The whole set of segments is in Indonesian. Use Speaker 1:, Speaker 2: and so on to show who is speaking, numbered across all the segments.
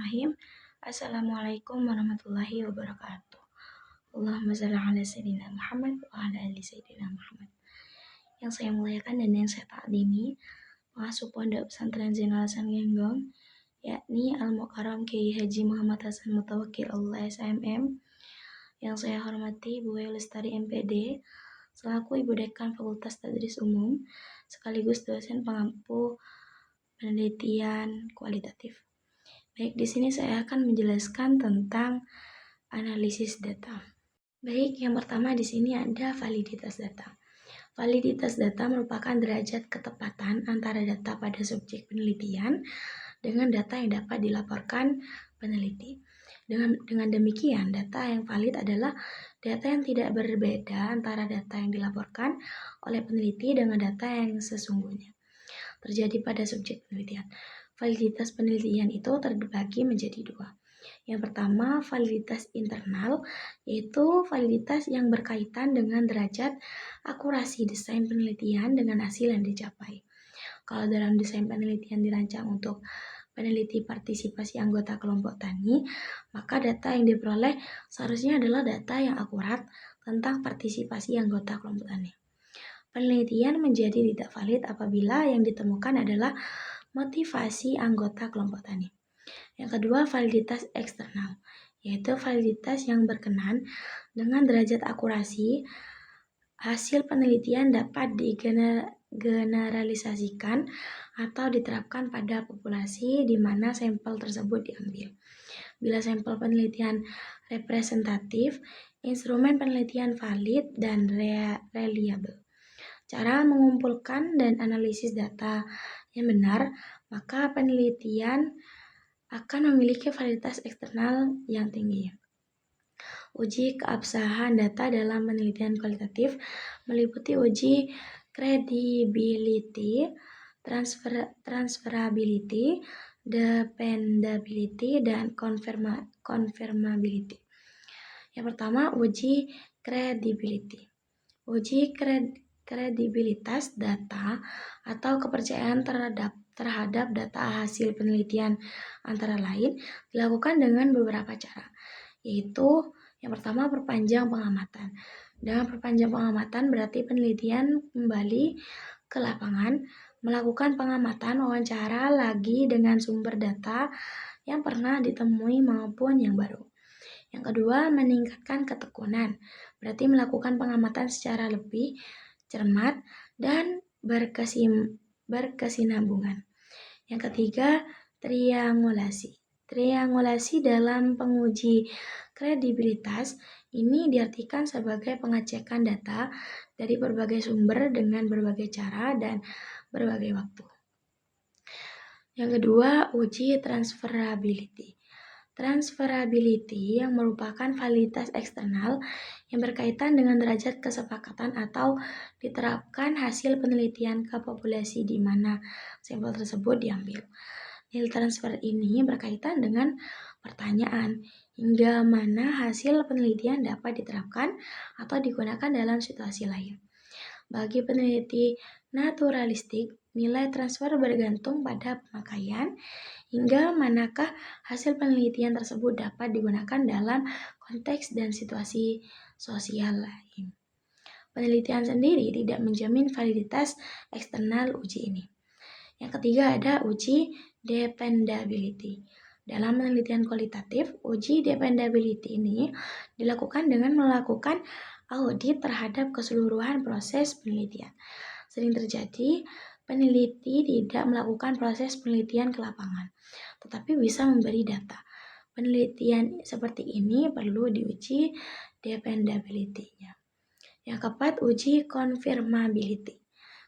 Speaker 1: Bismillahirrahmanirrahim. Assalamualaikum warahmatullahi wabarakatuh. Allahumma shalli ala sayyidina Muhammad wa ala ali sayyidina Muhammad. Yang saya muliakan dan yang saya takdimi, pengasuh Pondok Pesantren Zainal Hasan Genggong, yakni Al-Mukarram Kiai Haji Muhammad Hasan Mutawakkil Allah SMM. Yang saya hormati Bu Lestari MPD, selaku Ibu Dekan Fakultas Tadris Umum, sekaligus dosen pengampu penelitian kualitatif. Baik, di sini saya akan menjelaskan tentang analisis data. Baik, yang pertama di sini ada validitas data. Validitas data merupakan derajat ketepatan antara data pada subjek penelitian dengan data yang dapat dilaporkan peneliti. Dengan demikian, data yang valid adalah data yang tidak berbeda antara data yang dilaporkan oleh peneliti dengan data yang sesungguhnya terjadi pada subjek penelitian. Validitas penelitian itu terbagi menjadi dua. Yang pertama, validitas internal, yaitu validitas yang berkaitan dengan derajat akurasi desain penelitian dengan hasil yang dicapai. Kalau dalam desain penelitian dirancang untuk peneliti partisipasi anggota kelompok tani, maka data yang diperoleh seharusnya adalah data yang akurat tentang partisipasi anggota kelompok tani. Penelitian menjadi tidak valid apabila yang ditemukan adalah motivasi anggota kelompok tani. Yang kedua, validitas eksternal, yaitu validitas yang berkenan dengan derajat akurasi hasil penelitian dapat digeneralisasikan atau diterapkan pada populasi di mana sampel tersebut diambil. Bila sampel penelitian representatif, instrumen penelitian valid dan reliable. Cara mengumpulkan dan analisis data yang benar, maka penelitian akan memiliki validitas eksternal yang tinggi. Uji keabsahan data dalam penelitian kualitatif meliputi uji credibility, transferability, dependability, dan confirmability. Yang pertama, uji credibility. Uji kredibilitas data atau kepercayaan terhadap data hasil penelitian antara lain dilakukan dengan beberapa cara, yaitu yang pertama, perpanjang pengamatan. Dengan perpanjang pengamatan berarti penelitian kembali ke lapangan, melakukan pengamatan wawancara lagi dengan sumber data yang pernah ditemui maupun yang baru. Yang kedua, meningkatkan ketekunan, berarti melakukan pengamatan secara lebih cermat dan berkesinambungan. Yang ketiga, triangulasi. Triangulasi dalam penguji kredibilitas ini diartikan sebagai pengecekan data dari berbagai sumber dengan berbagai cara dan berbagai waktu. Yang kedua, uji transferability. Transferability yang merupakan validitas eksternal yang berkaitan dengan derajat kesepakatan atau diterapkan hasil penelitian ke populasi di mana sampel tersebut diambil. Nilai transfer ini berkaitan dengan pertanyaan hingga mana hasil penelitian dapat diterapkan atau digunakan dalam situasi lain. Bagi peneliti naturalistik, nilai transfer bergantung pada pemakaian hingga manakah hasil penelitian tersebut dapat digunakan dalam konteks dan situasi sosial lain. Penelitian sendiri tidak menjamin validitas eksternal uji ini. Yang ketiga ada uji dependability. Dalam penelitian kualitatif, uji dependability ini dilakukan dengan melakukan audit terhadap keseluruhan proses penelitian. Sering terjadi peneliti tidak melakukan proses penelitian ke lapangan, tetapi bisa memberi data. Penelitian seperti ini perlu diuji dependability-nya. Yang keempat, uji confirmability.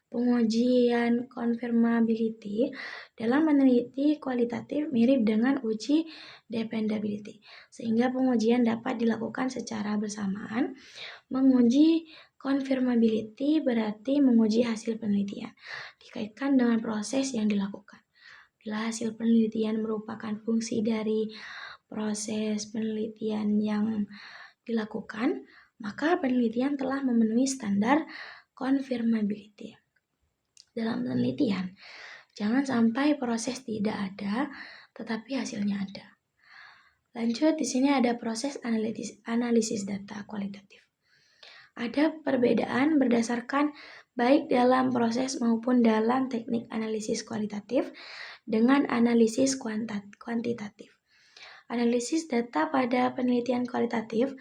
Speaker 1: Pengujian confirmability dalam meneliti kualitatif mirip dengan uji dependability, sehingga pengujian dapat dilakukan secara bersamaan. Menguji confirmability berarti menguji hasil penelitian dikaitkan dengan proses yang dilakukan. Bila hasil penelitian merupakan fungsi dari proses penelitian yang dilakukan, maka penelitian telah memenuhi standar confirmability. Dalam penelitian, jangan sampai proses tidak ada, tetapi hasilnya ada. Lanjut, di sini ada proses analisis data kualitatif. Ada perbedaan berdasarkan baik dalam proses maupun dalam teknik analisis kualitatif dengan analisis kuantitatif. Analisis data pada penelitian kualitatif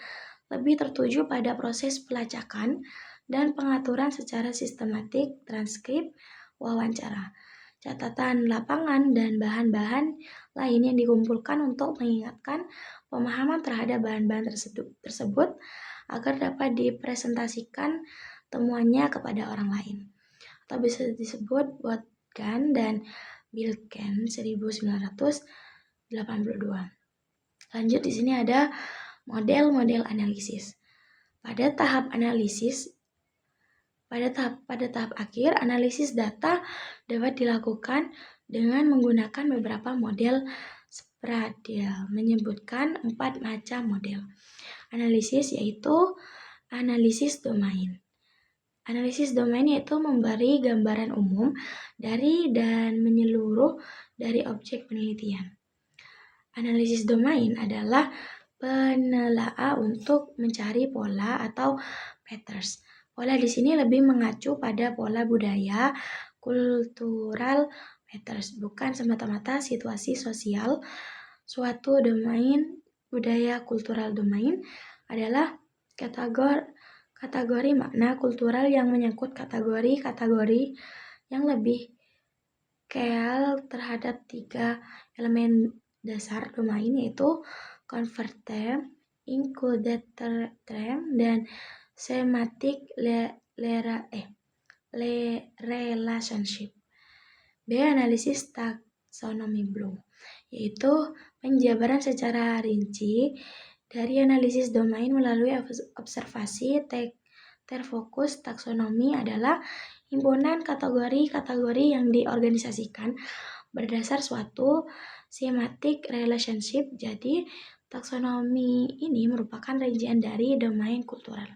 Speaker 1: lebih tertuju pada proses pelacakan dan pengaturan secara sistematik transkrip wawancara, catatan lapangan, dan bahan-bahan lain yang dikumpulkan untuk mengingatkan pemahaman terhadap bahan-bahan tersebut agar dapat dipresentasikan temuannya kepada orang lain. Atau bisa disebut Botkan dan Bilken 1982. Lanjut, di sini ada model-model analisis. Pada tahap akhir, analisis data dapat dilakukan dengan menggunakan beberapa model Sprague menyebutkan 4 macam model analisis, yaitu analisis domain. Analisis domain yaitu memberi gambaran umum dari dan menyeluruh dari objek penelitian. Analisis domain adalah penelaah untuk mencari pola atau patterns. Pola di sini lebih mengacu pada pola budaya, kultural patterns, bukan semata-mata situasi sosial. Suatu domain budaya kultural domain adalah kategori makna kultural yang menyangkut kategori-kategori yang lebih kecil terhadap 3 elemen dasar domain, yaitu converter, included term, dan semantic relationship. B. Analisis taksonomi Bloom, yaitu penjabaran secara rinci dari analisis domain melalui observasi. Terfokus taksonomi adalah himpunan kategori-kategori yang diorganisasikan berdasar suatu semantic relationship. Jadi, taksonomi ini merupakan rincian dari domain kultural.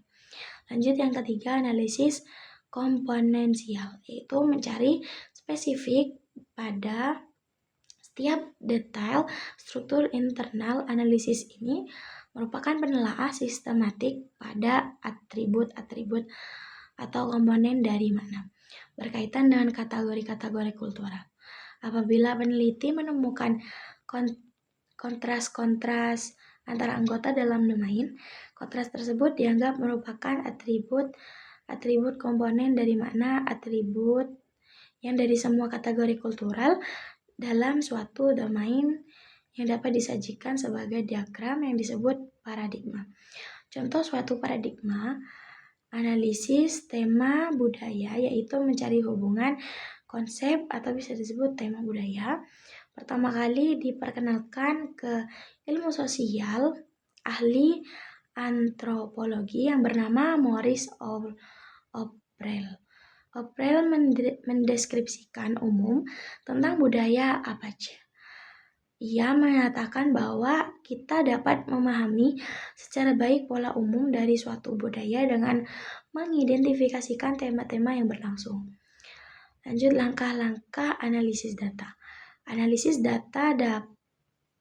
Speaker 1: Lanjut, yang ketiga, analisis komponensial, yaitu mencari spesifik pada setiap detail struktur internal. Analisis ini merupakan penelaah sistematik pada atribut-atribut atau komponen dari makna berkaitan dengan kategori-kategori kultural. Apabila peneliti menemukan kontras-kontras antara anggota dalam domain, kontras tersebut dianggap merupakan atribut komponen dari makna atribut yang dari semua kategori kultural dalam suatu domain yang dapat disajikan sebagai diagram yang disebut paradigma. Contoh suatu paradigma analisis tema budaya, yaitu mencari hubungan konsep atau bisa disebut tema budaya. Pertama kali diperkenalkan ke ilmu sosial ahli antropologi yang bernama Maurice O'Brien. O'Brien mendeskripsikan umum tentang budaya Apache. Ia mengatakan bahwa kita dapat memahami secara baik pola umum dari suatu budaya dengan mengidentifikasikan tema-tema yang berlangsung. Lanjut, langkah-langkah analisis data. Analisis data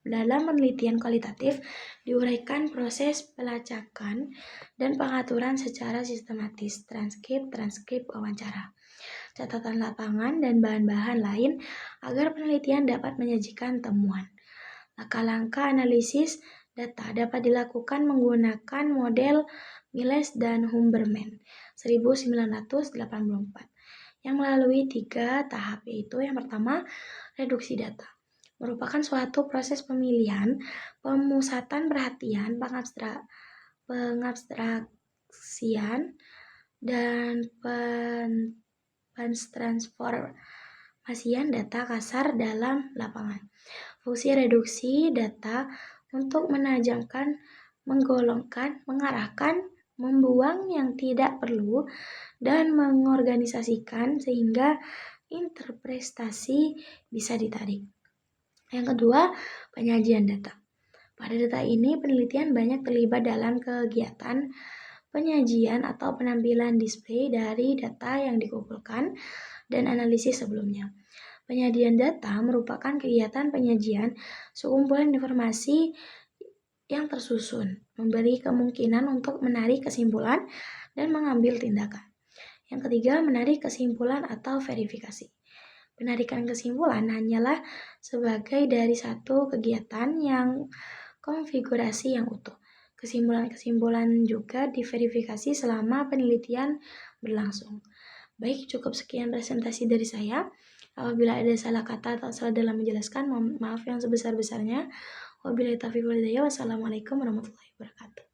Speaker 1: dalam penelitian kualitatif diuraikan proses pelacakan dan pengaturan secara sistematis, transkrip wawancara, catatan lapangan, dan bahan-bahan lain agar penelitian dapat menyajikan temuan. Langkah-langkah analisis data dapat dilakukan menggunakan model Miles dan Humberman 1984 yang melalui 3 tahap, yaitu yang pertama, reduksi data. Merupakan suatu proses pemilihan, pemusatan perhatian, pengabstraksian, dan pentransformasian data kasar dalam lapangan. Fungsi reduksi data untuk menajamkan, menggolongkan, mengarahkan, membuang yang tidak perlu, dan mengorganisasikan sehingga interpretasi bisa ditarik. Yang kedua, penyajian data. Pada data ini, penelitian banyak terlibat dalam kegiatan penyajian atau penampilan display dari data yang dikumpulkan dan analisis sebelumnya. Penyajian data merupakan kegiatan penyajian sekumpulan informasi yang tersusun, memberi kemungkinan untuk menarik kesimpulan dan mengambil tindakan. Yang ketiga, menarik kesimpulan atau verifikasi. Penarikan kesimpulan hanyalah sebagai dari satu kegiatan yang konfigurasi yang utuh. Kesimpulan-kesimpulan juga diverifikasi selama penelitian berlangsung. Baik, cukup sekian presentasi dari saya. Apabila ada salah kata atau salah dalam menjelaskan, mohon maaf yang sebesar-besarnya. Wabillahi taufiq wal hidayah. Wassalamualaikum warahmatullahi wabarakatuh.